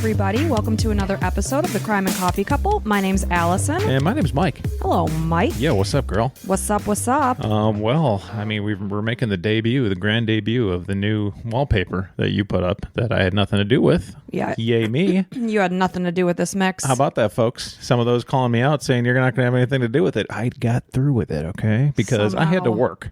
everybody. Welcome to another episode of the Crime and Coffee Couple. My name's Allison. And my name's Mike. Hello, Mike. Yeah, what's up, girl? What's up, what's up? Well, I mean, we're making the grand debut of the new wallpaper that you put up that I had nothing to do with. Yeah. Yay me. You had nothing to do with this mix. How about that, folks? Some of those calling me out saying you're not going to have anything to do with it. I got through with it, okay? Because I had to work,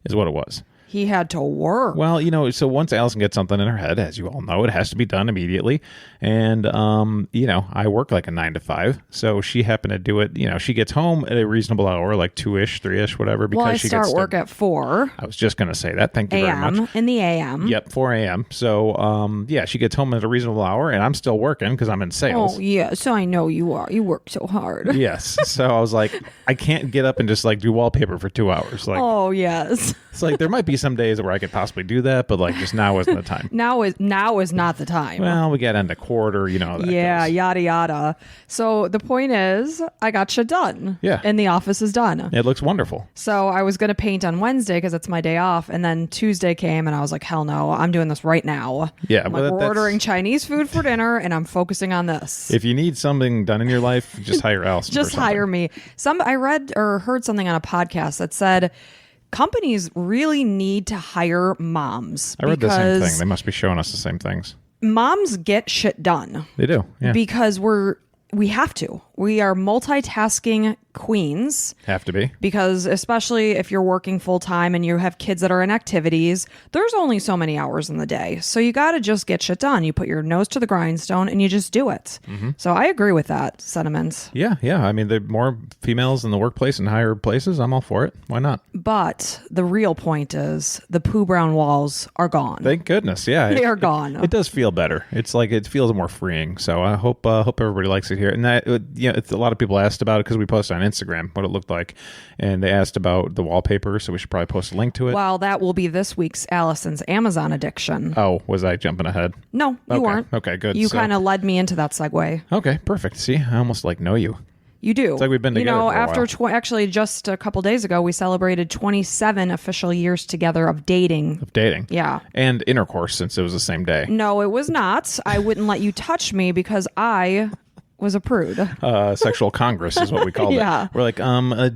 is what it was. He had to work. Well, so once Allison gets something in her head, as you all know, it has to be done immediately. And, I work like a 9 to 5. So she happened to do it. She gets home at a reasonable hour, like 2-ish, 3-ish, whatever. Because I she start gets work at 4. I was just going to say that. Thank you very much. In the a.m. Yep, 4 a.m. So, she gets home at a reasonable hour, and I'm still working because I'm in sales. Oh, yes, I know you are. You work so hard. Yes. So I was like, I can't get up and just like do wallpaper for 2 hours. Like, oh, yes. It's like there might be some days where I could possibly do that, but like just now isn't the time. Now is not the time. Well, we got into quarter, how that yeah, goes. yada yada. So the point is, I got shit done. Yeah. And the office is done. It looks wonderful. So I was going to paint on Wednesday because it's my day off, and then Tuesday came, and I was like, hell no, I'm doing this right now. Yeah, we're ordering Chinese food for dinner, and I'm focusing on this. If you need something done in your life, just hire Allison. Just hire me. I read or heard something on a podcast that said companies really need to hire moms. I read the same thing. They must be showing us the same things. Moms get shit done. They do, yeah. Because we have to. We are multitasking queens. Have to be. Because especially if you're working full time and you have kids that are in activities, there's only so many hours in the day. So you got to just get shit done. You put your nose to the grindstone and you just do it. Mm-hmm. So I agree with that sentiment. Yeah. I mean, there are more females in the workplace and higher places. I'm all for it. Why not? But the real point is the poo brown walls are gone. Thank goodness. Yeah. They are gone. It does feel better. It's like it feels more freeing. So I hope everybody likes it here. And that, it's a lot of people asked about it because we posted on Instagram what it looked like, and they asked about the wallpaper, so we should probably post a link to it. Well, that will be this week's Allison's Amazon addiction. Oh, was I jumping ahead? No, you weren't. Okay, good. You kind of led me into that segue. Okay, perfect. See, I almost know you. You do. It's like we've been together for a while. Actually, just a couple days ago, we celebrated 27 official years together of dating. Yeah. And intercourse, since it was the same day. No, it was not. I wouldn't let you touch me because I was a prude. Sexual Congress is what we called yeah. it. We're like,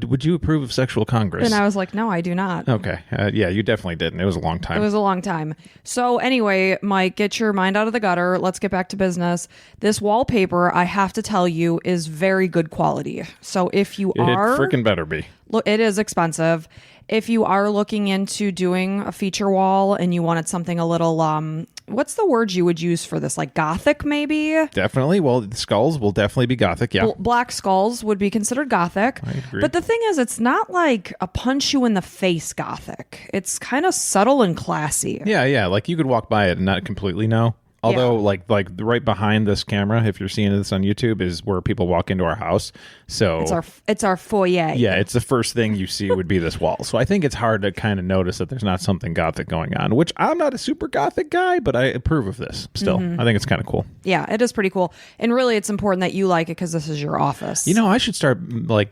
would you approve of Sexual Congress? And I was like, no, I do not. Okay. Yeah, you definitely didn't. It was a long time. It was a long time. So anyway, Mike, get your mind out of the gutter. Let's get back to business. This wallpaper, I have to tell you, is very good quality. So if you are... It freaking better be. Look, it is expensive. If you are looking into doing a feature wall and you wanted something a little, what's the word you would use for this? Like Gothic, maybe? Definitely. Well, the skulls will definitely be Gothic, yeah. Black skulls would be considered Gothic. I agree. But the thing is, it's not like a punch you in the face Gothic. It's kind of subtle and classy. Yeah. Like you could walk by it and not completely know. Although, like right behind this camera, if you're seeing this on YouTube, is where people walk into our house. So it's our foyer. Yeah, it's the first thing you see would be this wall. So I think it's hard to kind of notice that there's not something Gothic going on. Which I'm not a super Gothic guy, but I approve of this. Still, I think it's kind of cool. Yeah, it is pretty cool, and really, it's important that you like it because this is your office. I should start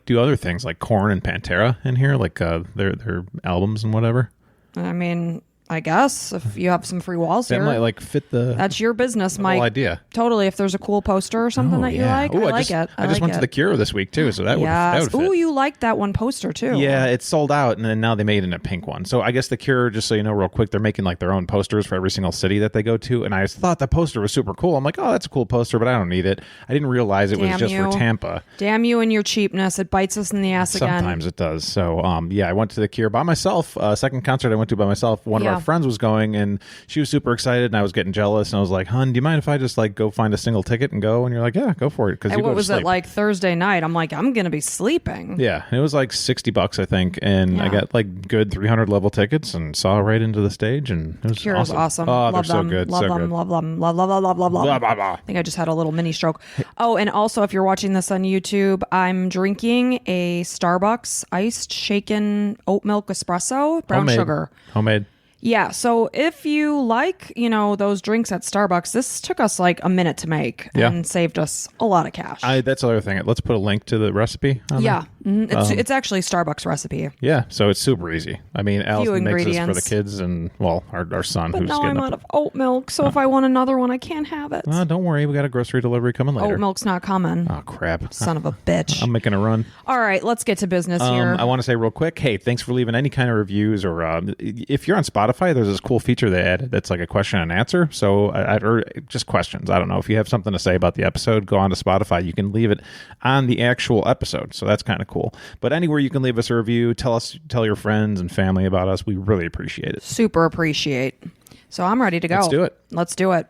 do other things like Korn and Pantera in here, like their albums and whatever. I mean, I guess if you have some free walls that here, might fit the. That's your business, Mike. Whole idea. Totally. If there's a cool poster or something that you like, Ooh, I like it. I just went to the Cure this week too, so that would fit. Ooh, you liked that one poster too. Yeah, it's sold out, and then now they made it in a pink one. So I guess the Cure, just so you know, real quick, they're making their own posters for every single city that they go to, and I thought the poster was super cool. I'm like, oh, that's a cool poster, but I don't need it. I didn't realize it was just for Tampa. Damn you and your cheapness! It bites us in the ass again. Sometimes it does. So I went to the Cure by myself. Second concert I went to by myself. One of our friends was going. And she was super excited, and I was getting jealous. And I was like, "Hun, do you mind if I just go find a single ticket and go?" And you're like, "Yeah, go for it." And what was it like Thursday night? I'm like, I'm gonna be sleeping. Yeah, it was like $60, I think, and I got good 300 level tickets and saw right into the stage, and it was Cure awesome. Was awesome. Oh, love they're them. so good, love so them, good. Love them. Love I think I just had a little mini stroke. Oh, and also, if you're watching this on YouTube, I'm drinking a Starbucks iced shaken oat milk espresso, brown sugar, homemade. Yeah, so if you like, those drinks at Starbucks, this took us like a minute to make and saved us a lot of cash. That's the other thing. Let's put a link to the recipe on there. It's actually Starbucks recipe. Yeah, so it's super easy. I mean, Allison makes this for the ingredients. kids and, well, our son But who's now getting I'm up. out of oat milk, so if I want another one, I can't have it. Don't worry, we got a grocery delivery coming later. Oat milk's not coming. Oh, crap. Son of a bitch. I'm making a run. All right, let's get to business here. I want to say real quick, hey, thanks for leaving any kind of reviews, or if you're on Spotify, there's this cool feature they added that's like a question and answer. So, or just questions. I don't know. If you have something to say about the episode, go on to Spotify. You can leave it on the actual episode. So that's kind of cool. But anywhere you can leave us a review, tell your friends and family about us. We really appreciate it. Super appreciate. So I'm ready to go. Let's do it. Let's do it.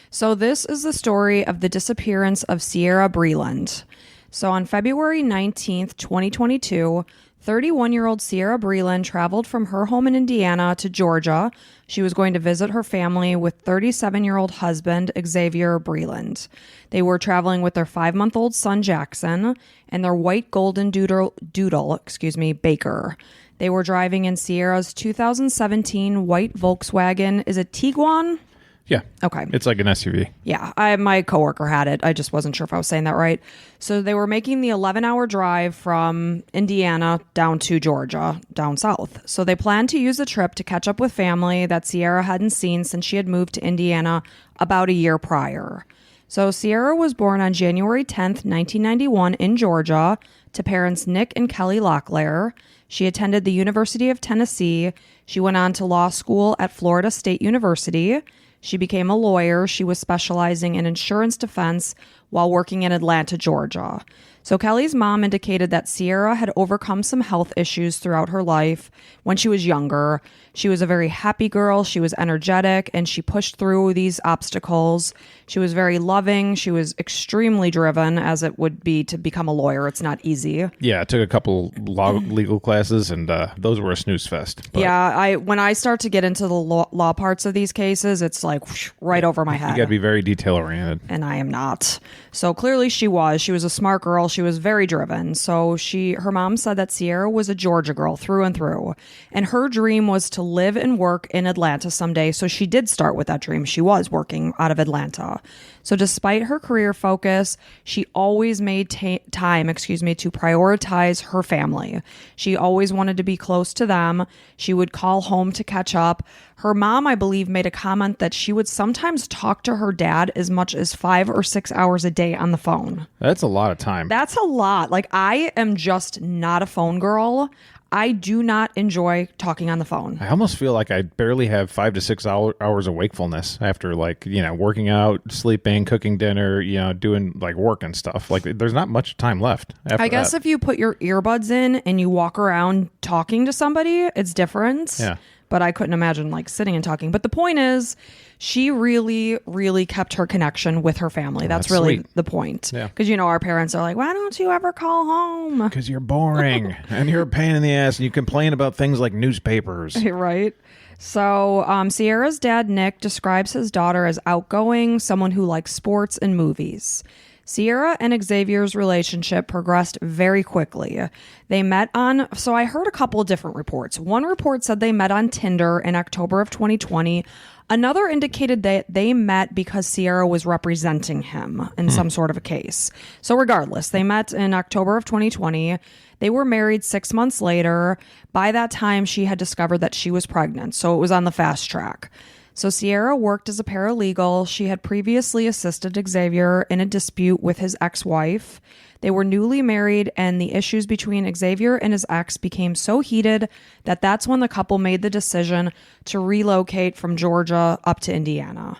So this is the story of the disappearance of Ciera Breland. So on February 19th, 2022, 31-year-old Ciera Breland traveled from her home in Indiana to Georgia. She was going to visit her family with 37-year-old husband, Xavier Breland. They were traveling with their 5-month-old son, Jackson, and their white Goldendoodle, Baker. They were driving in Ciera's 2017 white Volkswagen. Is it Tiguan? Yeah. Okay. It's like an SUV. Yeah, my coworker had it. I just wasn't sure if I was saying that right. So they were making the 11-hour drive from Indiana down to Georgia, down south. So they planned to use the trip to catch up with family that Ciera hadn't seen since she had moved to Indiana about a year prior. So Ciera was born on January 10th, 1991 in Georgia to parents Nick and Kelly Locklear. She attended the University of Tennessee. She went on to law school at Florida State University. She became a lawyer. She was specializing in insurance defense while working in Atlanta, Georgia. So Kelly's mom indicated that Ciera had overcome some health issues throughout her life when she was younger. She was a very happy girl. She was energetic, and she pushed through these obstacles. She was very loving. She was extremely driven, as it would be to become a lawyer. It's not easy. Yeah, I took a couple legal classes, and those were a snooze fest. But yeah, when I start to get into the law parts of these cases, it's like whoosh, right over my head. You got to be very detail-oriented. And I am not. So clearly she was. She was a smart girl. She was very driven. So her mom said that Ciera was a Georgia girl through and through. And her dream was to live and work in Atlanta someday. So she did start with that dream. She was working out of Atlanta. So despite her career focus, she always made time, to prioritize her family. She always wanted to be close to them. She would call home to catch up. Her mom, I believe, made a comment that she would sometimes talk to her dad as much as 5 or 6 hours a day on the phone. That's a lot of time. That's a lot. Like, I am just not a phone girl. I do not enjoy talking on the phone. I almost feel like I barely have 5 to 6 hours of wakefulness after, like, working out, sleeping, cooking dinner, doing like work and stuff. Like, there's not much time left after I guess that. if you put your earbuds in and you walk around talking to somebody, it's different. Yeah. But I couldn't imagine like sitting and talking. But the point is, she really, really kept her connection with her family. That's really sweet. The point. Yeah. Because, our parents are like, why don't you ever call home? Because you're boring and you're a pain in the ass and you complain about things like newspapers. Right. So Ciera's dad, Nick, describes his daughter as outgoing, someone who likes sports and movies. Ciera and Xavier's relationship progressed very quickly. They met so I heard a couple of different reports. One report said they met on Tinder in October of 2020. Another indicated that they met because Ciera was representing him in some sort of a case. So regardless, they met in October of 2020. They were married 6 months later. By that time, she had discovered that she was pregnant, so it was on the fast track. So Ciera worked as a paralegal. She had previously assisted Xavier in a dispute with his ex-wife. They were newly married, and the issues between Xavier and his ex became so heated that that's when the couple made the decision to relocate from Georgia up to Indiana.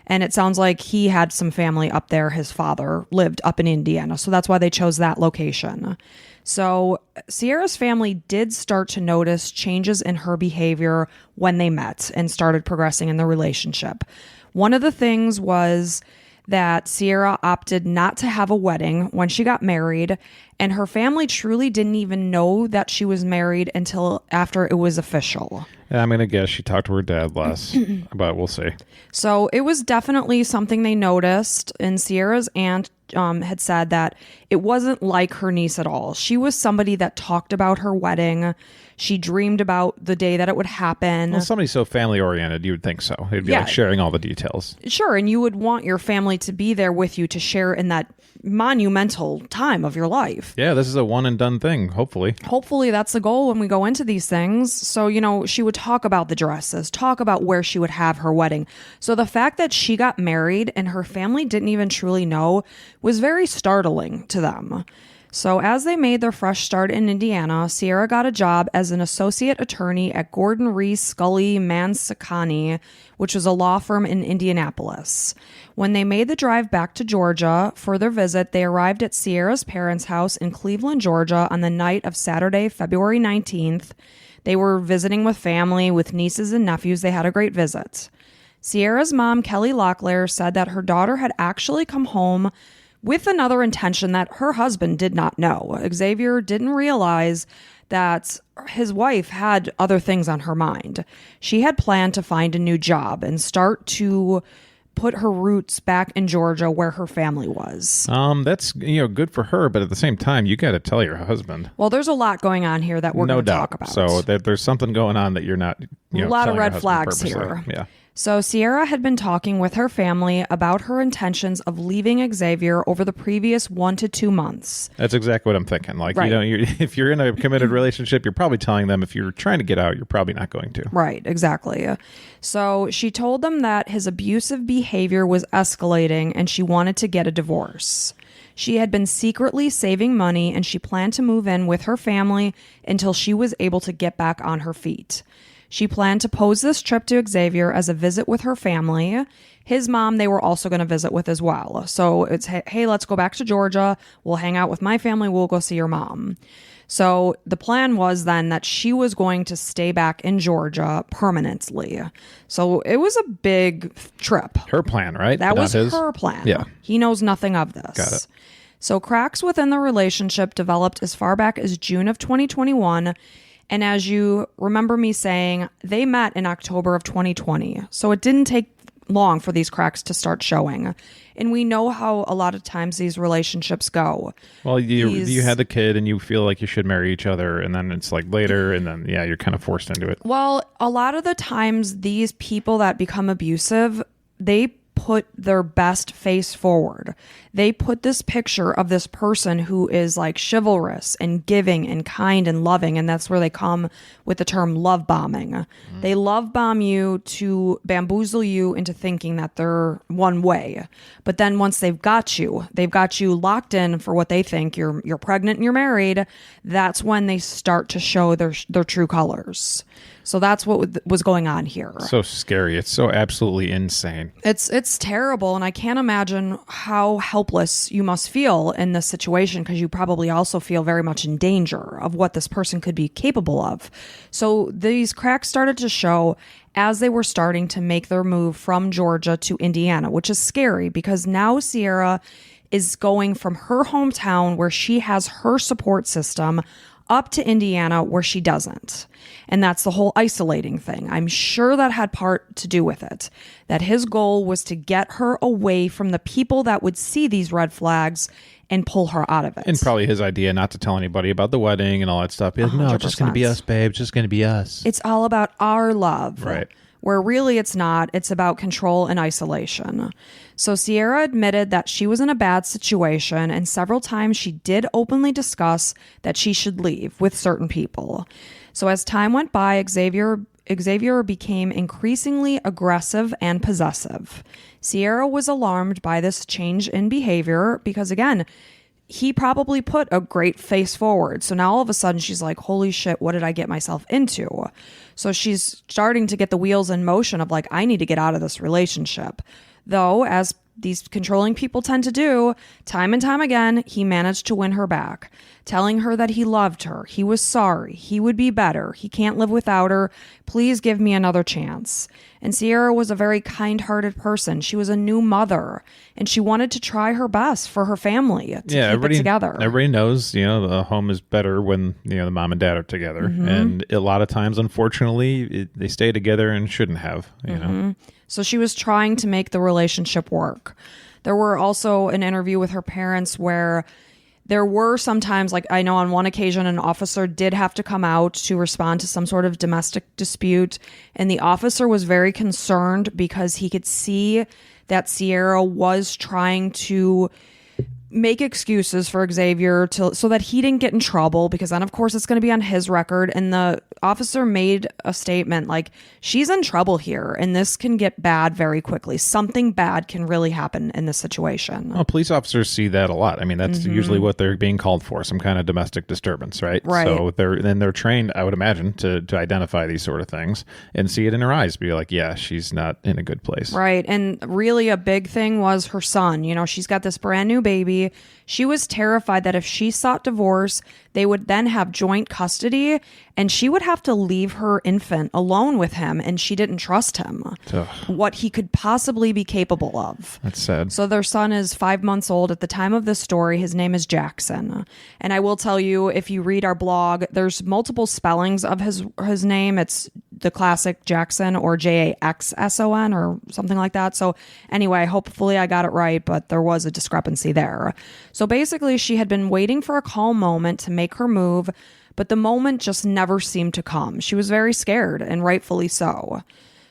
And it sounds like he had some family up there. His father lived up in Indiana, so that's why they chose that location. So Ciera's family did start to notice changes in her behavior when they met and started progressing in the relationship. One of the things was that Ciera opted not to have a wedding when she got married, and her family truly didn't even know that she was married until after it was official. Yeah, I'm going to guess she talked to her dad less, but we'll see. So it was definitely something they noticed, and Ciera's aunt had said that it wasn't like her niece at all. She was somebody that talked about her wedding. She dreamed about the day that it would happen. Well, somebody so family-oriented, you would think so. It'd be like sharing all the details. Sure, and you would want your family to be there with you to share in that monumental time of your life. Yeah, this is a one and done thing, hopefully. Hopefully that's the goal when we go into these things. So, she would talk about the dresses, talk about where she would have her wedding. So the fact that she got married and her family didn't even truly know was very startling to them. So as they made their fresh start in Indiana, Ciera got a job as an associate attorney at Gordon Reese Scully Mansakani, which was a law firm in Indianapolis. When they made the drive back to Georgia for their visit, they arrived at Ciera's parents' house in Cleveland, Georgia on the night of Saturday, February 19th. They were visiting with family, with nieces and nephews. They had a great visit. Ciera's mom, Kelly Locklear, said that her daughter had actually come home with another intention that her husband did not know. Xavier didn't realize that his wife had other things on her mind. She had planned to find a new job and start to put her roots back in Georgia where her family was. That's good for her, but at the same time, you got to tell your husband. Well, there's a lot going on here that we're going to talk about. So there's something going on that you're not. A lot of red flags here. Yeah. So Ciera had been talking with her family about her intentions of leaving Xavier over the previous 1 to 2 months. That's exactly what I'm thinking. Like, right. If you're in a committed relationship, you're probably telling them. If you're trying to get out, you're probably not going to. Right, exactly. So she told them that his abusive behavior was escalating and she wanted to get a divorce. She had been secretly saving money and she planned to move in with her family until she was able to get back on her feet. She planned to pose this trip to Xavier as a visit with her family. His mom, they were also going to visit with as well. So it's, hey, let's go back to Georgia. We'll hang out with my family. We'll go see your mom. So the plan was then that she was going to stay back in Georgia permanently. So it was a big trip. Her plan, right? That was her plan. Yeah. He knows nothing of this. Got it. So cracks within the relationship developed as far back as June of 2021. And as you remember me saying, they met in October of 2020. So it didn't take long for these cracks to start showing. And we know how a lot of times these relationships go. Well, you had the kid and you feel like you should marry each other. And then it's like later and then, you're kind of forced into it. Well, a lot of the times these people that become abusive, they put their best face forward. They put this picture of this person who is like chivalrous and giving and kind and loving. And that's where they come with the term love bombing. They love bomb you to bamboozle you into thinking that they're one way. But then once they've got you locked in for what they think you're pregnant and you're married. That's when they start to show their true colors. So that's what was going on here. So scary. It's so absolutely insane. It's terrible. And I can't imagine how helpless you must feel in this situation because you probably also feel very much in danger of what this person could be capable of. So these cracks started to show as they were starting to make their move from Georgia to Indiana, which is scary because now Ciera is going from her hometown where she has her support system up to Indiana where she doesn't. And that's the whole isolating thing. I'm sure that had part to do with it. That his goal was to get her away from the people that would see these red flags and pull her out of it. And probably his idea not to tell anybody about the wedding and all that stuff. Be like, no, it's just going to be us, babe. It's just going to be us. It's all about our love. Right. Where really it's not. It's about control and isolation. So Ciera admitted that she was in a bad situation, and several times she did openly discuss that she should leave with certain people. So as time went by, Xavier became increasingly aggressive and possessive. Ciera was alarmed by this change in behavior because, again, he probably put a great face forward. So now all of a sudden she's like, holy shit, what did I get myself into? So she's starting to get the wheels in motion of like, I need to get out of this relationship. Though, as these controlling people tend to do, time and time again, he managed to win her back, telling her that he loved her, he was sorry, he would be better, he can't live without her, please give me another chance. And Ciera was a very kind-hearted person. She was a new mother, and she wanted to try her best for her family to keep it together. Everybody knows, the home is better when, the mom and dad are together. Mm-hmm. And a lot of times, unfortunately, they stay together and shouldn't have, know. So she was trying to make the relationship work. There were also an interview with her parents where there were sometimes, like I know on one occasion, an officer did have to come out to respond to some sort of domestic dispute. And the officer was very concerned because he could see that Ciera was trying to make excuses for Xavier so that he didn't get in trouble, because then of course it's going to be on his record. And the officer made a statement like, she's in trouble here and this can get bad very quickly. Something bad can really happen in this situation. Well, police officers see that a lot. I mean, that's usually what they're being called for, some kind of domestic disturbance, right? Right. So they're trained, I would imagine, to identify these sort of things and see it in her eyes, be like, yeah, she's not in a good place. Right. And really a big thing was her son. You know, she's got this brand new baby. She was terrified that if she sought divorce, they would then have joint custody and she would have to leave her infant alone with him, and she didn't trust him, what he could possibly be capable of. That's sad. So their son is 5 months old at the time of this story. His name is Jackson. And I will tell you, if you read our blog, there's multiple spellings of his name. It's the classic Jackson or Jaxson or something like that. So anyway, hopefully I got it right, but there was a discrepancy there. So basically she had been waiting for a calm moment to make her move, but the moment just never seemed to come. She was very scared, and rightfully so.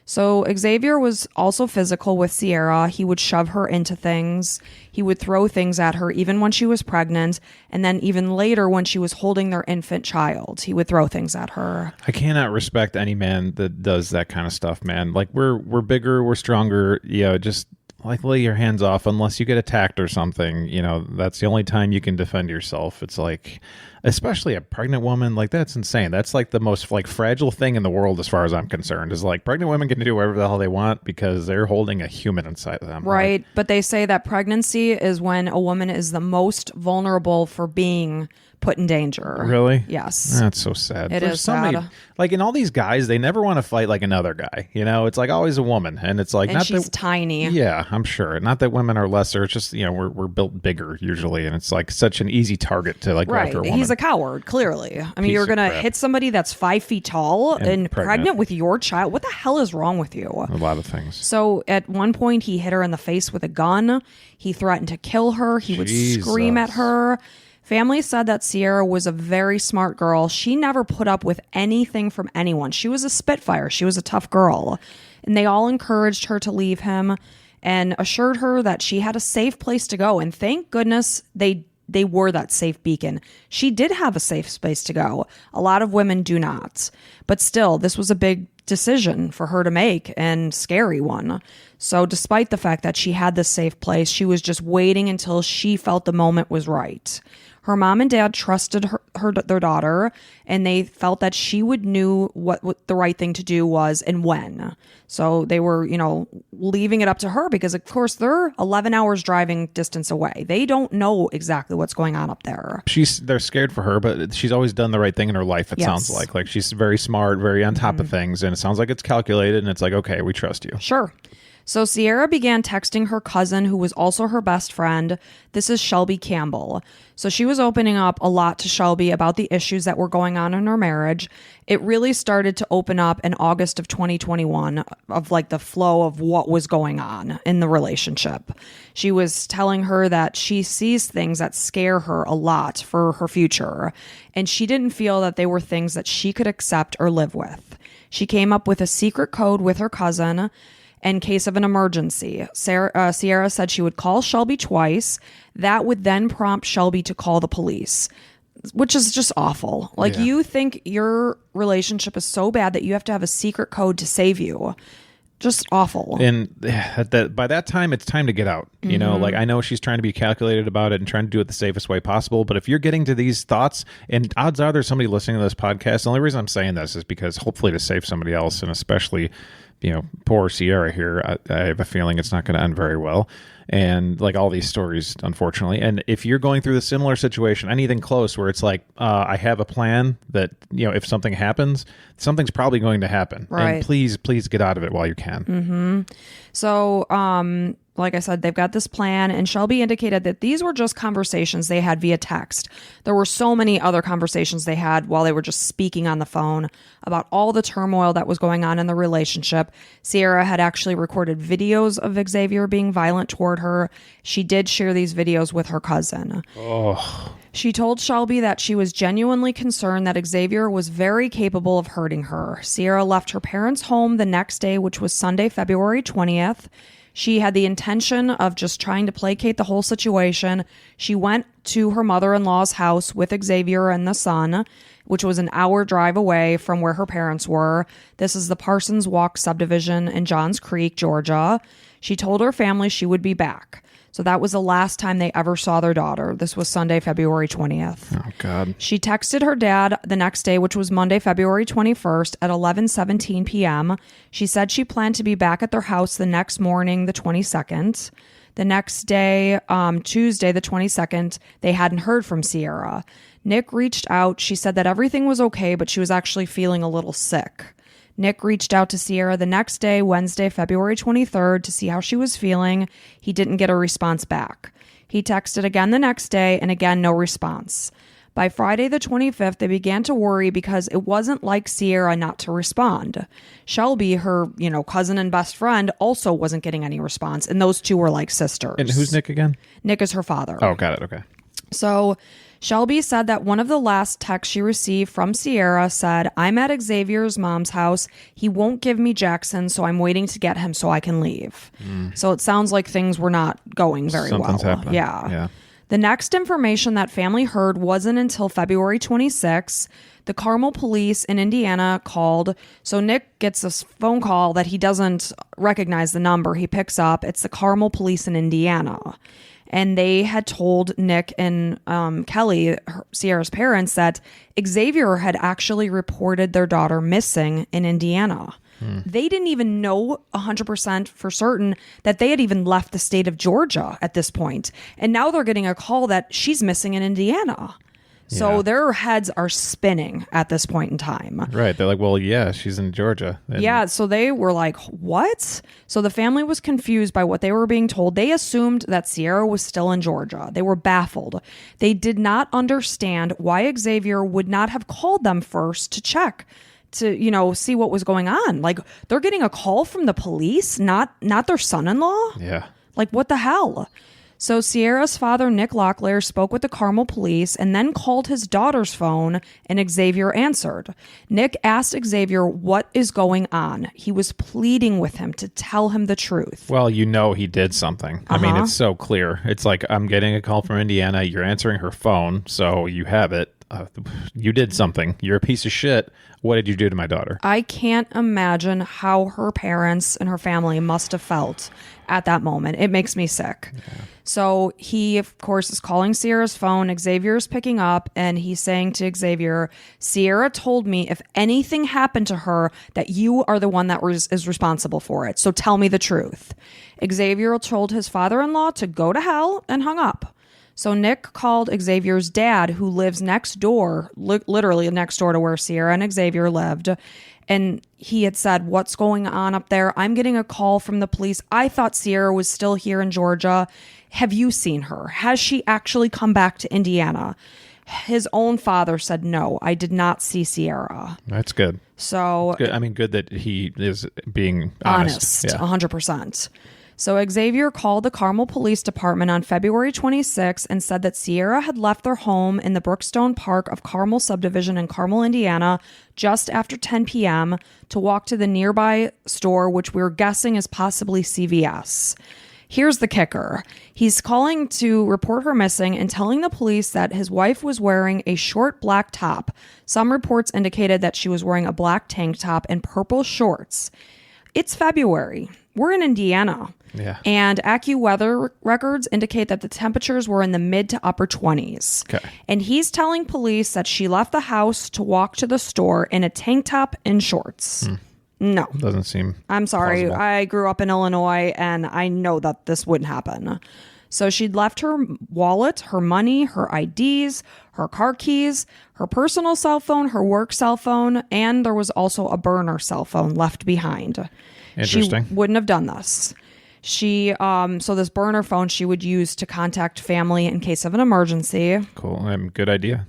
So Xavier was also physical with Ciera. He would shove her into things. He would throw things at her even when she was pregnant. And then even later when she was holding their infant child, he would throw things at her. I cannot respect any man that does that kind of stuff, man. Like, we're bigger, we're stronger. Just like lay your hands off unless you get attacked or something. That's the only time you can defend yourself. It's like, especially a pregnant woman, like, that's insane. That's like the most like fragile thing in the world as far as I'm concerned, is like pregnant women can do whatever the hell they want because they're holding a human inside of them. Right. But they say that pregnancy is when a woman is the most vulnerable for being put in danger. Really? Yes. That's so sad. There's so sad. Many, like, in all these guys, they never want to fight like another guy. It's like always a woman, and it's like, and not she's that, tiny. Yeah, I'm sure. Not that women are lesser. It's just we're built bigger usually, and it's like such an easy target to like go after a woman. He's a coward, clearly. I mean, you're gonna hit somebody that's 5 feet tall and pregnant with your child. What the hell is wrong with you? A lot of things. So at one point, he hit her in the face with a gun. He threatened to kill her. He would scream at her. Family said that Ciera was a very smart girl. She never put up with anything from anyone. She was a spitfire. She was a tough girl. And they all encouraged her to leave him and assured her that she had a safe place to go. And thank goodness they were that safe beacon. She did have a safe space to go. A lot of women do not. But still, this was a big decision for her to make, and scary one. So despite the fact that she had this safe place, she was just waiting until she felt the moment was right. Her mom and dad trusted their daughter, and they felt that she would knew what the right thing to do was and when. So they were, leaving it up to her because, of course, they're 11 hours driving distance away. They don't know exactly what's going on up there. They're scared for her, but she's always done the right thing in her life, it sounds like. Like, she's very smart, very on top of things, and it sounds like it's calculated, and it's like, okay, we trust you. Sure. So Ciera began texting her cousin, who was also her best friend. This is Shelby Campbell. So she was opening up a lot to Shelby about the issues that were going on in her marriage. It really started to open up in August of 2021 of like the flow of what was going on in the relationship. She was telling her that she sees things that scare her a lot for her future, and she didn't feel that they were things that she could accept or live with. She came up with a secret code with her cousin in case of an emergency. Ciera said she would call Shelby twice. That would then prompt Shelby to call the police, which is just awful. Like, you think your relationship is so bad that you have to have a secret code to save you. Just awful. And by that time, it's time to get out. Like, I know she's trying to be calculated about it and trying to do it the safest way possible. But if you're getting to these thoughts, and odds are there's somebody listening to this podcast, the only reason I'm saying this is because hopefully to save somebody else, and especially poor Ciera here, I have a feeling it's not going to end very well. And like all these stories, unfortunately. And if you're going through a similar situation, anything close where it's like, I have a plan that, if something happens, something's probably going to happen. Right. And please get out of it while you can. Mm-hmm. So, like I said, they've got this plan, and Shelby indicated that these were just conversations they had via text. There were so many other conversations they had while they were just speaking on the phone about all the turmoil that was going on in the relationship. Ciera had actually recorded videos of Xavier being violent toward her. She did share these videos with her cousin. Oh. She told Shelby that she was genuinely concerned that Xavier was very capable of hurting her. Ciera left her parents' home the next day, which was Sunday, February 20th. She had the intention of just trying to placate the whole situation. She went to her mother-in-law's house with Xavier and the son, which was an hour drive away from where her parents were. This is the Parsons Walk subdivision in Johns Creek, Georgia. She told her family she would be back. So that was the last time they ever saw their daughter. This was Sunday, February 20th. Oh, God. She texted her dad the next day, which was Monday, February 21st at 11:17 p.m. She said she planned to be back at their house the next morning, the 22nd. The next day, Tuesday, the 22nd, they hadn't heard from Ciera. Nick reached out. She said that everything was okay, but she was actually feeling a little sick. Nick reached out to Ciera the next day, Wednesday, February 23rd, to see how she was feeling. He didn't get a response back. He texted again the next day, and again, no response. By Friday the 25th, they began to worry because it wasn't like Ciera not to respond. Shelby, her, cousin and best friend, also wasn't getting any response, and those two were like sisters. And who's Nick again? Nick is her father. Oh, got it. Okay. So Shelby said that one of the last texts she received from Ciera said, "I'm at Xavier's mom's house. He won't give me Jackson, so I'm waiting to get him so I can leave." So it sounds like things were not going very Something's well. happening. Yeah. The next information that family heard wasn't until February 26th. The Carmel police in Indiana called. So Nick gets this phone call that he doesn't recognize the number. He picks up. It's the Carmel police in Indiana. And they had told Nick and Kelly, Ciera's parents, that Xavier had actually reported their daughter missing in Indiana. They didn't even know 100% for certain that they had even left the state of Georgia at this point. And now they're getting a call that she's missing in Indiana. So their heads are spinning at this point in time. Right. They're like, well, yeah, she's in Georgia. And so they were like, what? So the family was confused by what they were being told. They assumed that Ciera was still in Georgia. They were baffled. They did not understand why Xavier would not have called them first to check, to, see what was going on. Like, they're getting a call from the police, not their son-in-law. Yeah. Like, what the hell? So Ciera's father, Nick Locklear, spoke with the Carmel police and then called his daughter's phone, and Xavier answered. Nick asked Xavier what is going on. He was pleading with him to tell him the truth. Well, he did something. I mean, it's so clear. It's like, I'm getting a call from Indiana. You're answering her phone, so you have it. You did something. You're a piece of shit. What did you do to my daughter? I can't imagine how her parents and her family must have felt at that moment. It makes me sick. Yeah. So he, of course, is calling Ciera's phone. Xavier is picking up, and he's saying to Xavier, "Ciera told me if anything happened to her, that you are the one that is responsible for it. So tell me the truth." Xavier told his father-in-law to go to hell and hung up. So Nick called Xavier's dad, who lives next door, literally next door to where Ciera and Xavier lived. And he had said, "What's going on up there? I'm getting a call from the police. I thought Ciera was still here in Georgia. Have you seen her? Has she actually come back to Indiana?" His own father said, "No, I did not see Ciera." That's good. So, good. I mean, good that he is being honest. 100%. So Xavier called the Carmel Police Department on February 26 and said that Ciera had left their home in the Brookstone Park of Carmel subdivision in Carmel, Indiana, just after 10 p.m. to walk to the nearby store, which we're guessing is possibly CVS. Here's the kicker. He's calling to report her missing and telling the police that his wife was wearing a short black top. Some reports indicated that she was wearing a black tank top and purple shorts. It's February. We're in Indiana. Yeah. And AccuWeather records indicate that the temperatures were in the mid to upper 20s. Okay. And he's telling police that she left the house to walk to the store in a tank top and shorts. No. Doesn't seem I'm sorry. plausible. I grew up in Illinois, and I know that this wouldn't happen. So she'd left her wallet, her money, her IDs, her car keys, her personal cell phone, her work cell phone, and there was also a burner cell phone left behind. Interesting. She wouldn't have done this. She, so this burner phone she would use to contact family in case of an emergency. Cool. Good idea.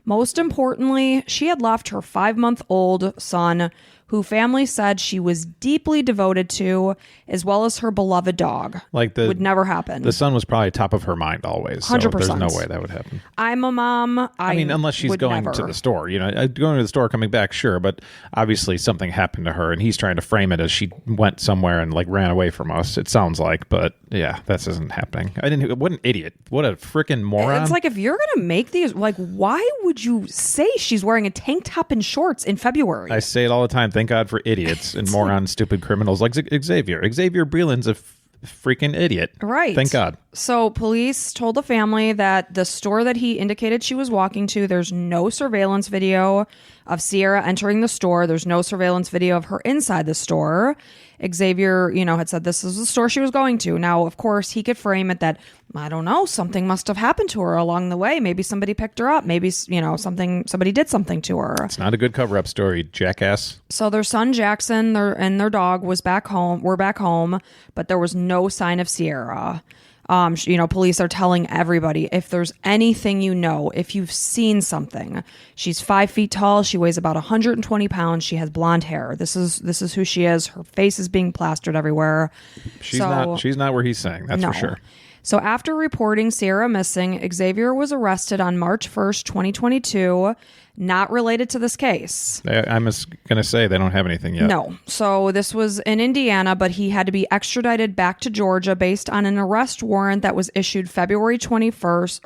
Most importantly, she had left her 5-month-old son who family said she was deeply devoted to, as well as her beloved dog. Like would never happen. The son was probably top of her mind always. 100%. So there's no way that would happen. I'm a mom. I mean, unless she's going to the store. You know, going to the store, coming back, sure. But obviously something happened to her, and he's trying to frame it as she went somewhere and like ran away from us. It sounds like, but yeah, that isn't happening. What an idiot! What a freaking moron! It's like, if you're gonna make these, like, why would you say she's wearing a tank top and shorts in February? I say it all the time. Thank God for idiots and morons, stupid criminals like Xavier. Xavier Breland's a freaking idiot. Right. Thank God. So police told the family that the store that he indicated she was walking to, there's no surveillance video of Ciera entering the store. There's no surveillance video of her inside the store. Xavier, had said this is the store she was going to. Now, of course, he could frame it that, I don't know, something must have happened to her along the way. Maybe somebody picked her up. Maybe, somebody did something to her. It's not a good cover-up story, jackass. So their son, Jackson, and their dog were back home, but there was no sign of Ciera. Police are telling everybody, if there's anything if you've seen something, she's 5 feet tall, she weighs about 120 pounds, she has blonde hair. This is who she is. Her face is being plastered everywhere. She's not where he's saying, that's for sure. So after reporting Ciera missing, Xavier was arrested on March 1st, 2022, not related to this case. I'm going to say they don't have anything yet. No. So this was in Indiana, but he had to be extradited back to Georgia based on an arrest warrant that was issued February 24th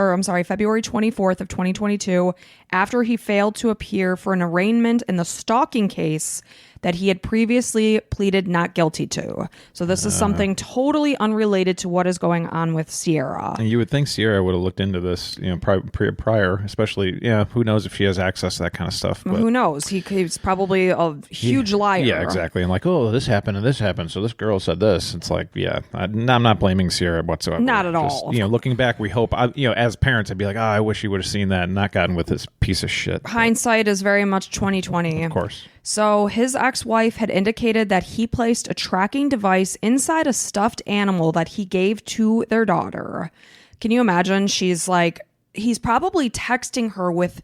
of 2022, after he failed to appear for an arraignment in the stalking case that he had previously pleaded not guilty to. So this is something totally unrelated to what is going on with Ciera. And you would think Ciera would have looked into this, prior, especially, who knows if she has access to that kind of stuff. But who knows? He's probably a huge liar. Yeah, exactly. And like, oh, this happened and this happened, so this girl said this. It's like, I'm not blaming Ciera whatsoever. Not at all. Looking back, we hope, as parents, I'd be like, I wish he would have seen that and not gotten with this piece of shit. Hindsight is very much 2020. Of course. So his ex-wife had indicated that he placed a tracking device inside a stuffed animal that he gave to their daughter. Can you imagine? He's probably texting her with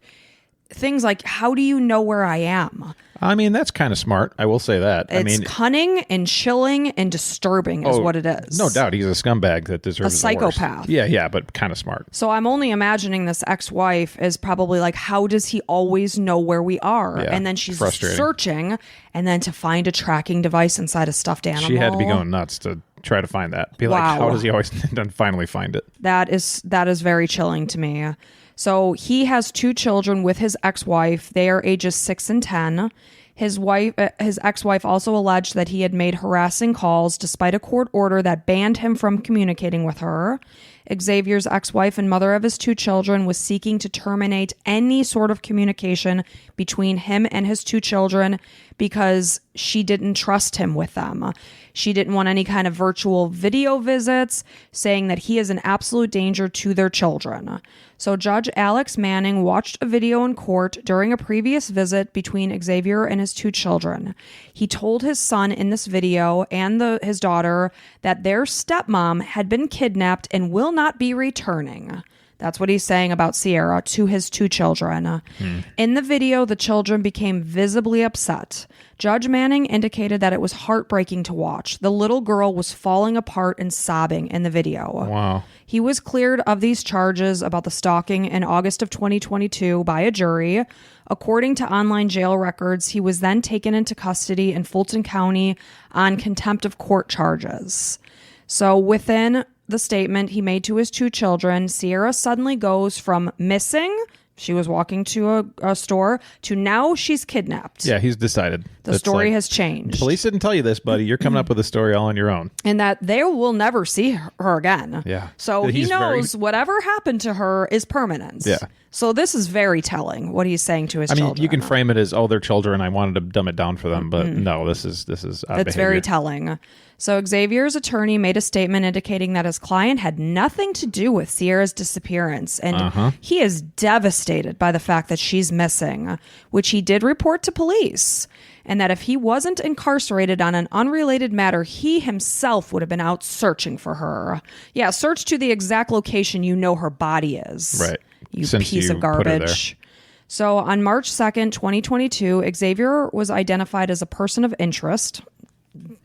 things like, how do you know where I am? I mean, that's kind of smart. I will say that. It's cunning and chilling and disturbing is what it is. No doubt. He's a scumbag that deserves a psychopath. Yeah, but kind of smart. So I'm only imagining this ex-wife is probably like, how does he always know where we are? Yeah, and then she's searching, and then to find a tracking device inside a stuffed animal. She had to be going nuts to try to find that. Be like, how does he always then finally find it? That is very chilling to me. So he has 2 children with his ex-wife. They are ages 6 and 10. His ex-wife also alleged that he had made harassing calls despite a court order that banned him from communicating with her. Xavier's ex-wife and mother of his 2 children was seeking to terminate any sort of communication between him and his 2 children because she didn't trust him with them. She didn't want any kind of virtual video visits, saying that he is an absolute danger to their children. So Judge Alex Manning watched a video in court during a previous visit between Xavier and his 2 children. He told his son in this video and his daughter that their stepmom had been kidnapped and will not be returning. That's what he's saying about Ciera to his 2 children. In the video, the children became visibly upset. Judge Manning indicated that it was heartbreaking to watch. The little girl was falling apart and sobbing in the video. Wow. He was cleared of these charges about the stalking in August of 2022 by a jury. According to online jail records, he was then taken into custody in Fulton County on contempt of court charges. So within the statement he made to his 2 children, Ciera suddenly goes from missing, she was walking to a store, to now she's kidnapped. Yeah, he's decided. The story has changed. Police didn't tell you this, buddy. You're coming up with a story all on your own. And that they will never see her again. Yeah. So he knows whatever happened to her is permanent. Yeah. So this is very telling what he's saying to his children. You can frame it as, they're children. I wanted to dumb it down for them, but no, this is That's very telling. So Xavier's attorney made a statement indicating that his client had nothing to do with Ciera's disappearance, and he is devastated by the fact that she's missing, which he did report to police, and that if he wasn't incarcerated on an unrelated matter, he himself would have been out searching for her. Yeah, search to the exact location you know her body is. Right. You piece of garbage. So on March 2nd, 2022, Xavier was identified as a person of interest.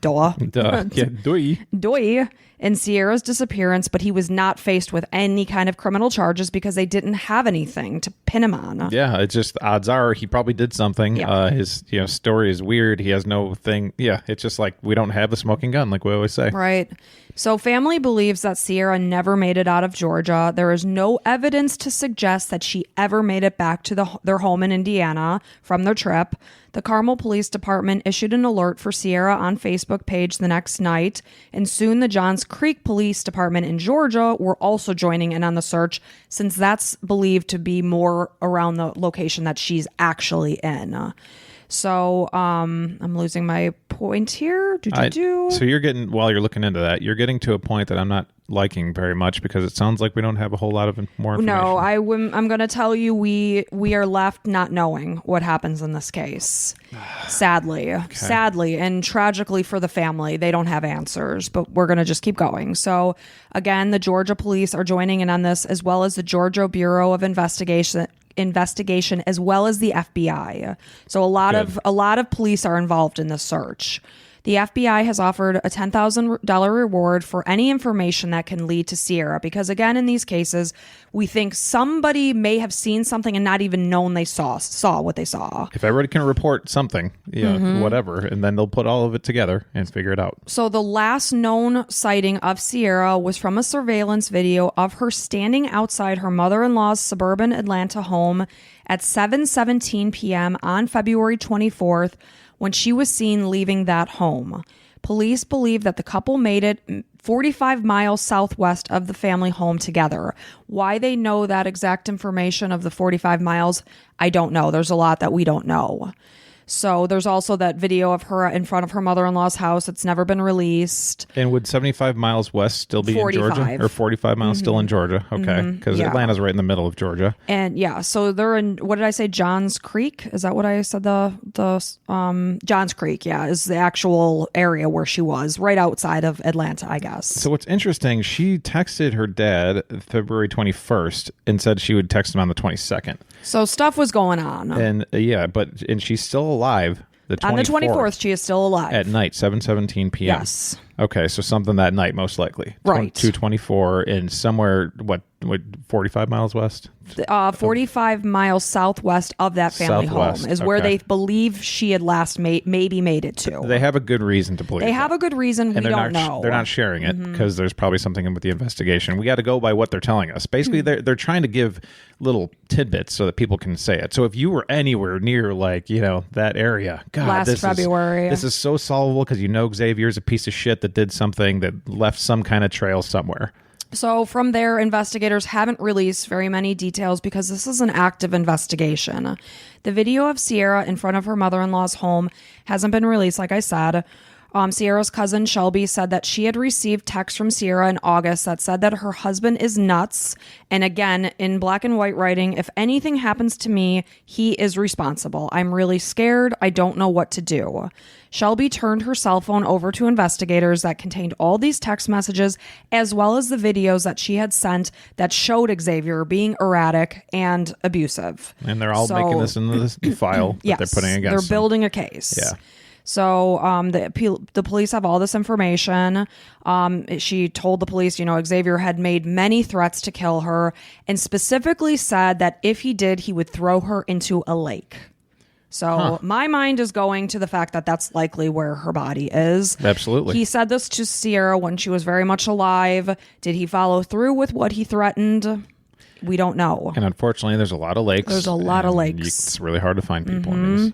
Duh. Yeah, Doy in Ciera's disappearance, but he was not faced with any kind of criminal charges because they didn't have anything to pin him on. Yeah, it's just odds are he probably did something. Yeah. His story is weird. He has no thing. Yeah, it's just like we don't have the smoking gun, like we always say. Right. So family believes that Ciera never made it out of Georgia. There is no evidence to suggest that she ever made it back to their home in Indiana from their trip. The Carmel Police Department issued an alert for Ciera on Facebook page the next night, and soon the Johns Creek Police Department in Georgia were also joining in on the search, since that's believed to be more around the location that she's actually in. So I'm losing my point here. So you're getting, while you're looking into that, you're getting to a point that I'm not liking very much because it sounds like we don't have a whole lot of more information. No, I'm going to tell you we are left not knowing what happens in this case. Sadly. Okay. Sadly, and tragically for the family, they don't have answers, but we're going to just keep going. So again, the Georgia police are joining in on this, as well as the Georgia Bureau of Investigation, as well as the FBI. So a lot of police are involved in this search. The FBI has offered a $10,000 reward for any information that can lead to Ciera, because again, in these cases, we think somebody may have seen something and not even known they saw what they saw. If everybody can report something, whatever, and then they'll put all of it together and figure it out. So the last known sighting of Ciera was from a surveillance video of her standing outside her mother-in-law's suburban Atlanta home at 7:17 p.m. on February 24th, when she was seen leaving that home. Police believe that the couple made it 45 miles southwest of the family home together. Why they know that exact information of the 45 miles, I don't know. There's a lot that we don't know. So there's also that video of her in front of her mother-in-law's house. It's never been released. And would 75 miles west still be 45. in Georgia? Or 45 miles still in Georgia? Okay. Because Atlanta's right in the middle of Georgia. And yeah, so they're in, what did I say? Johns Creek? Is that what I said? Johns Creek, yeah, is the actual area where she was, right outside of Atlanta, I guess. So what's interesting, she texted her dad February 21st and said she would text him on the 22nd. So stuff was going on. And and she's still alive. On the 24th, she is still alive. At night, 7:17 p.m. Yes. Okay, so something that night, most likely. Right. 224 and somewhere, what 45 miles west? 45 miles southwest of that family Southwest, home is where they believe she had last maybe made it to. They have a good reason to believe They have a good reason. We don't know. They're not sharing it because there's probably something in with the investigation. We got to go by what they're telling us. Basically, they're trying to give little tidbits so that people can say it. So if you were anywhere near, that area, God, last February, this is so solvable because Xavier's a piece of shit that did something that left some kind of trail somewhere. So from there, investigators haven't released very many details because this is an active investigation. The video of Ciera in front of her mother-in-law's home hasn't been released, like I said. Ciera's cousin Shelby said that she had received texts from Ciera in August that said that her husband is nuts. And again, in black and white writing, if anything happens to me, he is responsible. I'm really scared. I don't know what to do. Shelby turned her cell phone over to investigators that contained all these text messages, as well as the videos that she had sent that showed Xavier being erratic and abusive. And they're all making this into this file that they're putting against they're building a case. Yeah. So the police have all this information. She told the police, Xavier had made many threats to kill her and specifically said that if he did, he would throw her into a lake. So my mind is going to the fact that that's likely where her body is. Absolutely. He said this to Ciera when she was very much alive. Did he follow through with what he threatened? We don't know. And unfortunately, there's a lot of lakes. There's a lot of lakes. It's really hard to find people in these.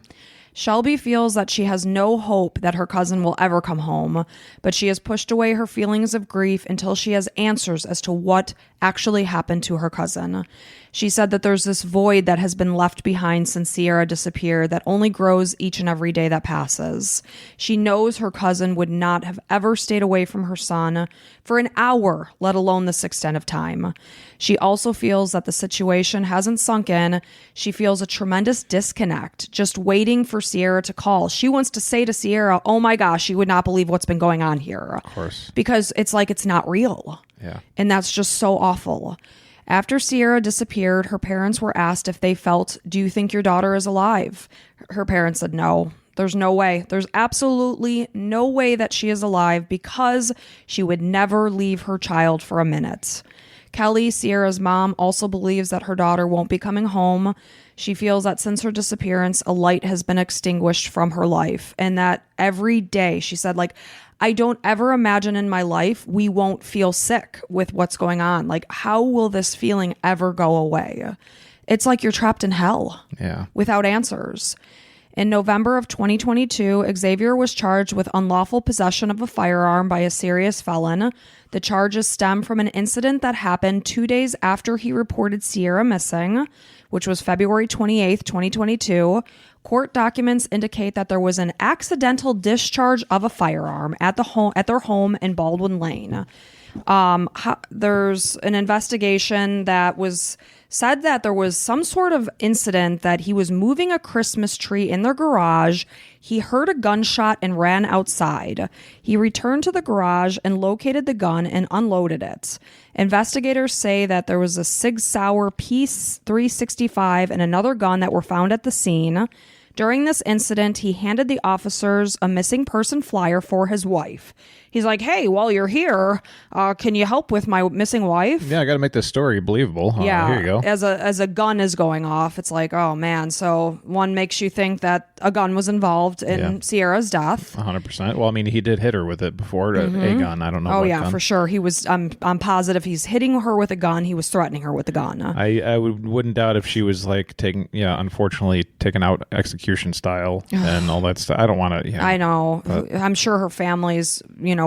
Shelby feels that she has no hope that her cousin will ever come home, but she has pushed away her feelings of grief until she has answers as to what actually happened to her cousin. She said that there's this void that has been left behind since Ciera disappeared that only grows each and every day that passes. She knows her cousin would not have ever stayed away from her son for an hour, let alone this extent of time. She also feels that the situation hasn't sunk in. She feels a tremendous disconnect, just waiting for Ciera to call. She wants to say to Ciera, oh my gosh, you would not believe what's been going on here. Of course. Because it's like it's not real. Yeah. And that's just so awful. After Ciera disappeared, her parents were asked if they felt, "Do you think your daughter is alive?" Her parents said no. There's no way. There's absolutely no way that she is alive because she would never leave her child for a minute. Kelly, Ciera's mom, also believes that her daughter won't be coming home. She feels that since her disappearance, a light has been extinguished from her life, and that every day, she said, like, I don't ever imagine in my life we won't feel sick with what's going on. Like, how will this feeling ever go away? It's like you're trapped in hell without answers. In November of 2022, Xavier was charged with unlawful possession of a firearm by a serious felon. The charges stem from an incident that happened 2 days after he reported Ciera missing, which was February 28th, 2022. Court documents indicate that there was an accidental discharge of a firearm at their home in Baldwin Lane. There's an investigation that said that there was some sort of incident that he was moving a Christmas tree in their garage. He heard a gunshot and ran outside. He returned to the garage and located the gun and unloaded it. Investigators say that there was a Sig Sauer Piece 365 and another gun that were found at the scene. During this incident, he handed the officers a missing person flyer for his wife. He's like, "Hey, while you're here, can you help with my missing wife?" Yeah, I got to make this story believable. Here you go. As a gun is going off, it's like, oh man. So one makes you think that a gun was involved in Ciera's death. 100%. Well, I mean, he did hit her with it before, a gun. I don't know. Oh what yeah, gun. for sure. He was. I'm positive he's hitting her with a gun. He was threatening her with a gun. I wouldn't doubt if she was like unfortunately taken out execution style and all that stuff. I don't want to. I know. I'm sure her family's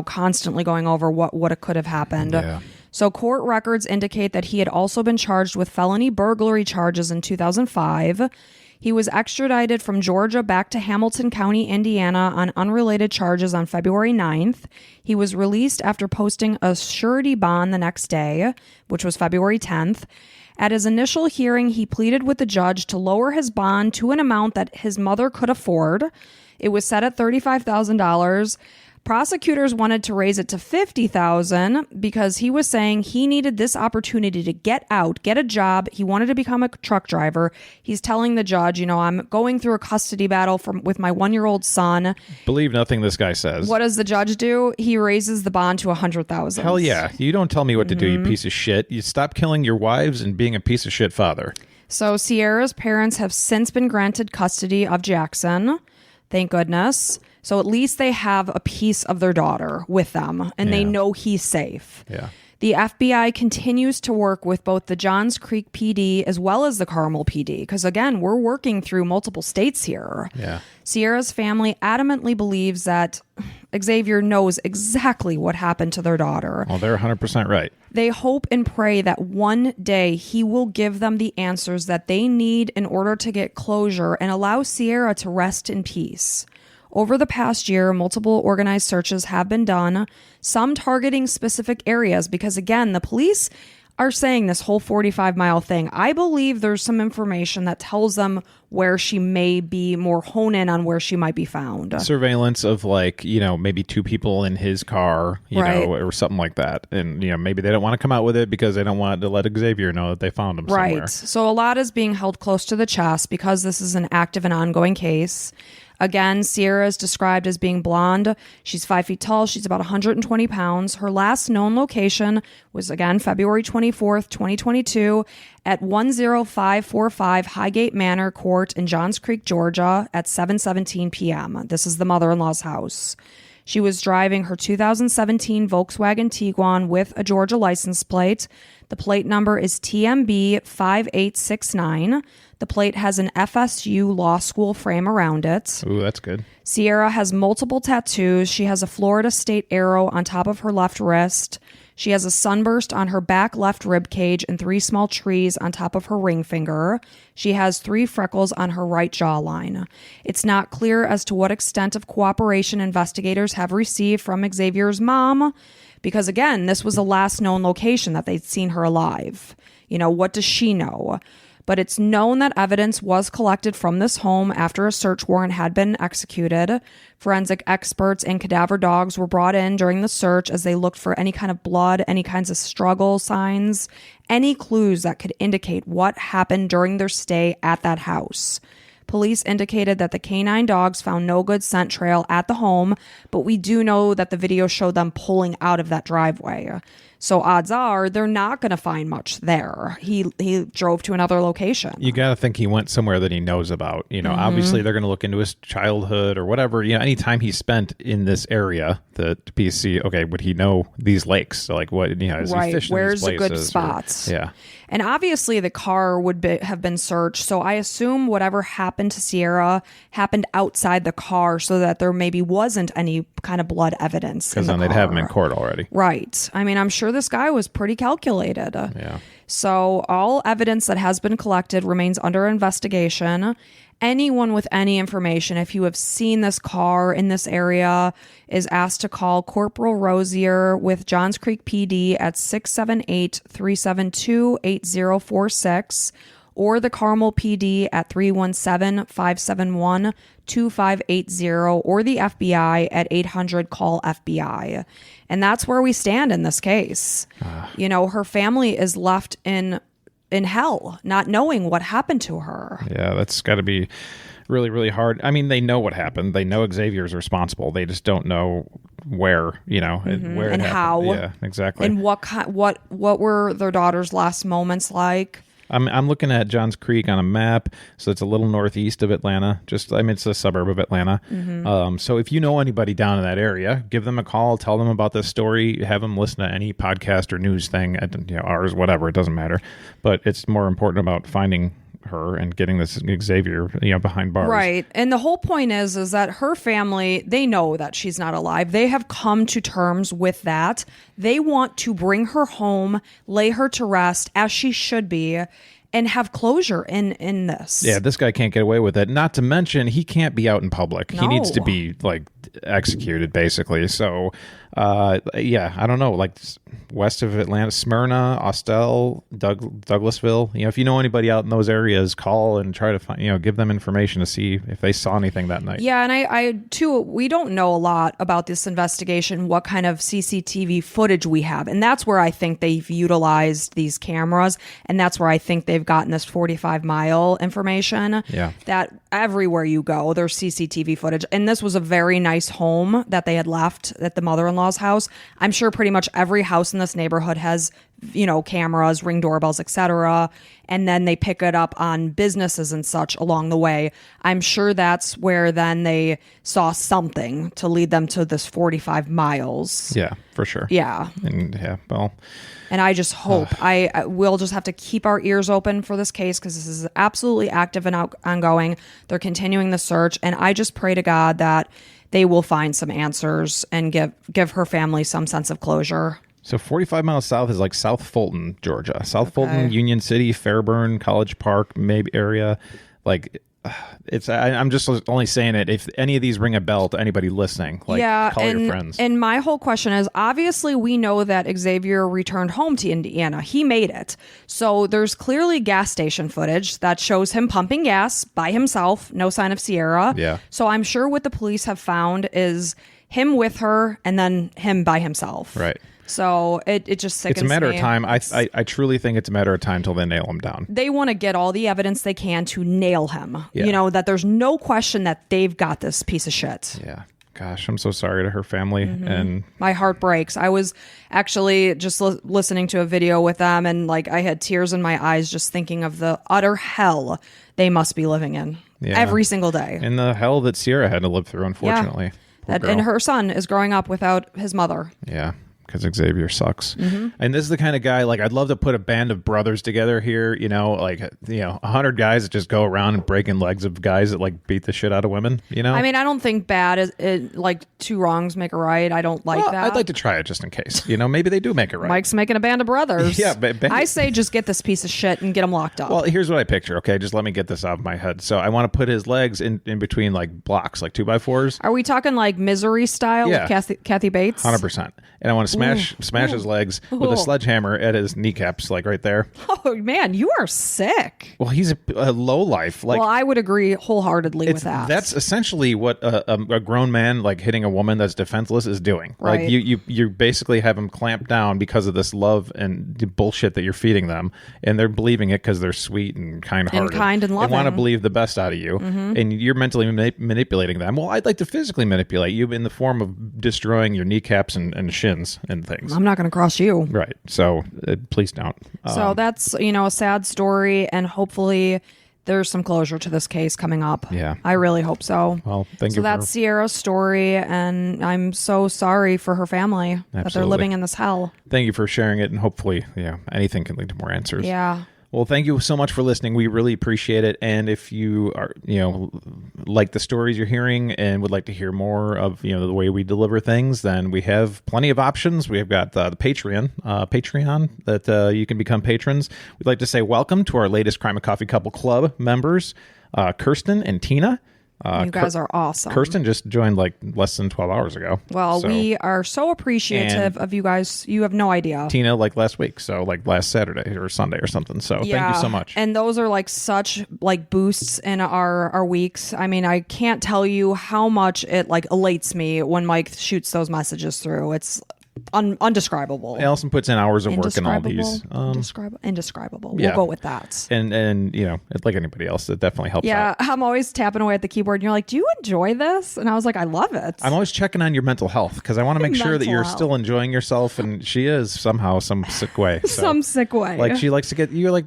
constantly going over what it could have happened. Yeah. So court records indicate that he had also been charged with felony burglary charges in 2005. He was extradited from Georgia back to Hamilton County, Indiana on unrelated charges on February 9th. He was released after posting a surety bond the next day, which was February 10th. At his initial hearing, he pleaded with the judge to lower his bond to an amount that his mother could afford. It was set at $35,000. Prosecutors wanted to raise it to $50,000 because he was saying he needed this opportunity to get out, get a job. He wanted to become a truck driver. He's telling the judge, I'm going through a custody battle with my 1-year-old son. Believe nothing this guy says. What does the judge do? He raises the bond to $100,000. Hell yeah. You don't tell me what to do, you piece of shit. You stop killing your wives and being a piece of shit father. So Ciera's parents have since been granted custody of Jackson. Thank goodness. So at least they have a piece of their daughter with them, and they know he's safe. Yeah. The FBI continues to work with both the Johns Creek PD as well as the Carmel PD, because again, we're working through multiple states here. Yeah. Ciera's family adamantly believes that Xavier knows exactly what happened to their daughter. Well, they're 100% right. They hope and pray that one day he will give them the answers that they need in order to get closure and allow Ciera to rest in peace. Over the past year, multiple organized searches have been done, some targeting specific areas because, again, the police are saying this whole 45-mile thing. I believe there's some information that tells them where she may be, more hone in on where she might be found. Surveillance of maybe 2 people in his car, or something like that. And, maybe they don't want to come out with it because they don't want to let Xavier know that they found him somewhere. Right. So a lot is being held close to the chest because this is an active and ongoing case. Again, Ciera is described as being blonde. She's 5 feet tall. She's about 120 pounds. Her last known location was, again, February 24th, 2022 at 10545 Highgate Manor Court in Johns Creek, Georgia at 7:17 p.m. This is the mother-in-law's house. She was driving her 2017 Volkswagen Tiguan with a Georgia license plate. The plate number is TMB 5869. The plate has an FSU law school frame around it. Ooh, that's good. Ciera has multiple tattoos. She has a Florida State arrow on top of her left wrist. She has a sunburst on her back left rib cage and 3 small trees on top of her ring finger. She has 3 freckles on her right jawline. It's not clear as to what extent of cooperation investigators have received from Xavier's mom, because again, this was the last known location that they'd seen her alive. What does she know? but it's known that evidence was collected from this home after a search warrant had been executed. Forensic experts and cadaver dogs were brought in during the search as they looked for any kind of blood, any kinds of struggle signs, any clues that could indicate what happened during their stay at that house. Police indicated that the canine dogs found no good scent trail at the home, but we do know that the video showed them pulling out of that driveway. So odds are they're not going to find much there. He drove to another location. You got to think he went somewhere that he knows about. Obviously they're going to look into his childhood or whatever. Any time he spent in this area, the PC, okay, would he know these lakes? So like what, is he fishing Where's these the good places spots? Yeah. And obviously the car would have been searched. So I assume whatever happened to Ciera happened outside the car so that there maybe wasn't any kind of blood evidence. Because then they'd have him in court already. Right. I mean, I'm sure this guy was pretty calculated. Yeah. So all evidence that has been collected remains under investigation. Anyone with any information, if you have seen this car in this area, is asked to call Corporal Rosier with Johns Creek PD at 678-372-8046 or the Carmel PD at 317-571-2580 or the FBI at 800-CALL-FBI. And that's where we stand in this case. Her family is left in hell, not knowing what happened to her. Yeah, that's got to be really, really hard. I mean, they know what happened. They know Xavier's responsible. They just don't know where, where and how. Yeah, exactly. And what were their daughter's last moments like? I'm looking at Johns Creek on a map, so it's a little northeast of Atlanta. It's a suburb of Atlanta. So if you know anybody down in that area, give them a call, tell them about this story, have them listen to any podcast or news thing, ours, whatever, it doesn't matter. But it's more important about finding her and getting this Xavier, behind bars. Right. And the whole point is that her family, they know that she's not alive. They have come to terms with that. They want to bring her home, lay her to rest as she should be, and have closure in this. Yeah, this guy can't get away with it. Not to mention, he can't be out in public. No. He needs to be executed, basically. So, I don't know, west of Atlanta, Smyrna, Austell, Douglasville. If you know anybody out in those areas, call and try to find, give them information to see if they saw anything that night. Yeah, and I too, we don't know a lot about this investigation, what kind of CCTV footage we have. And that's where I think they've utilized these cameras. And that's where I think they've gotten this 45-mile information. Yeah. That everywhere you go, there's CCTV footage. And this was a very nice home that they had left at the mother-in-law's house. I'm sure pretty much every house in this neighborhood has, cameras, Ring doorbells, etc. And then they pick it up on businesses and such along the way. I'm sure that's where then they saw something to lead them to this 45 miles. Yeah, for sure. Yeah. And I just hope we'll just have to keep our ears open for this case because this is absolutely active and ongoing. They're continuing the search. And I just pray to God that they will find some answers and give her family some sense of closure. So 45 miles south is like South Fulton, Georgia. South Fulton, Union City, Fairburn, College Park, maybe area. I'm just only saying it if any of these ring a bell to anybody listening. Call your friends. And my whole question is, obviously we know that Xavier returned home to Indiana. He made it. So there's clearly gas station footage that shows him pumping gas by himself. No sign of Ciera. Yeah. So I'm sure what the police have found is him with her and then him by himself. Right. So it just sickens me. It's a matter of time. I truly think it's a matter of time till they nail him down. They want to get all the evidence they can to nail him. Yeah. That there's no question that they've got this piece of shit. Yeah. Gosh, I'm so sorry to her family. And my heart breaks. I was actually just listening to a video with them and I had tears in my eyes just thinking of the utter hell they must be living in every single day. And the hell that Ciera had to live through, unfortunately. Yeah. And her son is growing up without his mother. Yeah. Because Xavier sucks. And this is the kind of guy, I'd love to put a band of brothers together here, 100 guys that just go around and breaking legs of guys that beat the shit out of women, I mean, I don't think bad is two wrongs make a right. I don't like that. I'd like to try it just in case, maybe they do make it right. Mike's making a band of brothers. Yeah. I say just get this piece of shit and get him locked up. Well, here's what I picture. Okay. Just let me get this out of my head. So I want to put his legs in between blocks, 2x4s. Are we talking Misery style with Kathy Bates? 100%. And I want to smash his legs with a sledgehammer at his kneecaps, like right there. Oh man, you are sick. Well, he's a lowlife. Like, well, I would agree wholeheartedly with that. That's essentially what a grown man like hitting a woman that's defenseless is doing. Right. Like you basically have them clamped down because of this love and the bullshit that you're feeding them, and they're believing it because they're sweet and kind-hearted and kind and loving. They want to believe the best out of you, and you're mentally manipulating them. Well, I'd like to physically manipulate you in the form of destroying your kneecaps and shins and things. I'm not going to cross you. Right. So please don't. So that's, a sad story, and hopefully there's some closure to this case coming up. Yeah. I really hope so. Well, thank you. So that's Ciera's story, and I'm so sorry for her family that they're living in this hell. Thank you for sharing it, and hopefully, anything can lead to more answers. Yeah. Well, thank you so much for listening. We really appreciate it. And if you are, like the stories you're hearing and would like to hear more of, the way we deliver things, then we have plenty of options. We've got the Patreon that you can become patrons. We'd like to say welcome to our latest Crime and Coffee Couple Club members, Kirsten and Tina. You guys are awesome. Kirsten just joined like less than 12 hours ago. Well, we are so appreciative of you guys. You have no idea. Tina, like last week. So like last Saturday or Sunday or something. So thank you so much. And those are like such like boosts in our weeks. I mean, I can't tell you how much it like elates me when Mike shoots those messages through. It's undescribable. Allison puts in hours of work in all these. Indescribable. Yeah. We'll go with that. And it's like anybody else, it definitely helps out. Yeah, I'm always tapping away at the keyboard, and you're like, do you enjoy this? And I was like, I love it. I'm always checking on your mental health because I want to make sure that you're still enjoying yourself, and she is somehow some sick way. So, some sick way. Like you like to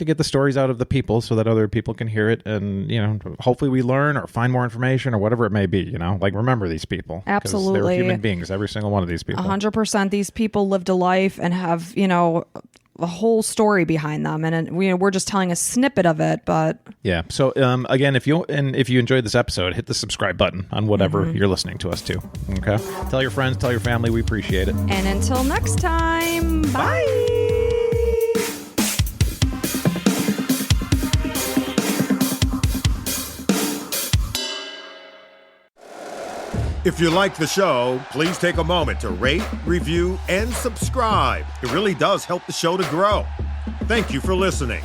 get the stories out of the people so that other people can hear it, and hopefully we learn or find more information or whatever it may be. Like remember these people. Absolutely. They're human beings, every single one of these people. 100%. These people lived a life and have, a whole story behind them, and we're just telling a snippet of it. But yeah. So again, if you enjoyed this episode, hit the subscribe button on whatever you're listening to us to. Okay. Tell your friends, tell your family. We appreciate it. And until next time, bye. If you like the show, please take a moment to rate, review, and subscribe. It really does help the show to grow. Thank you for listening.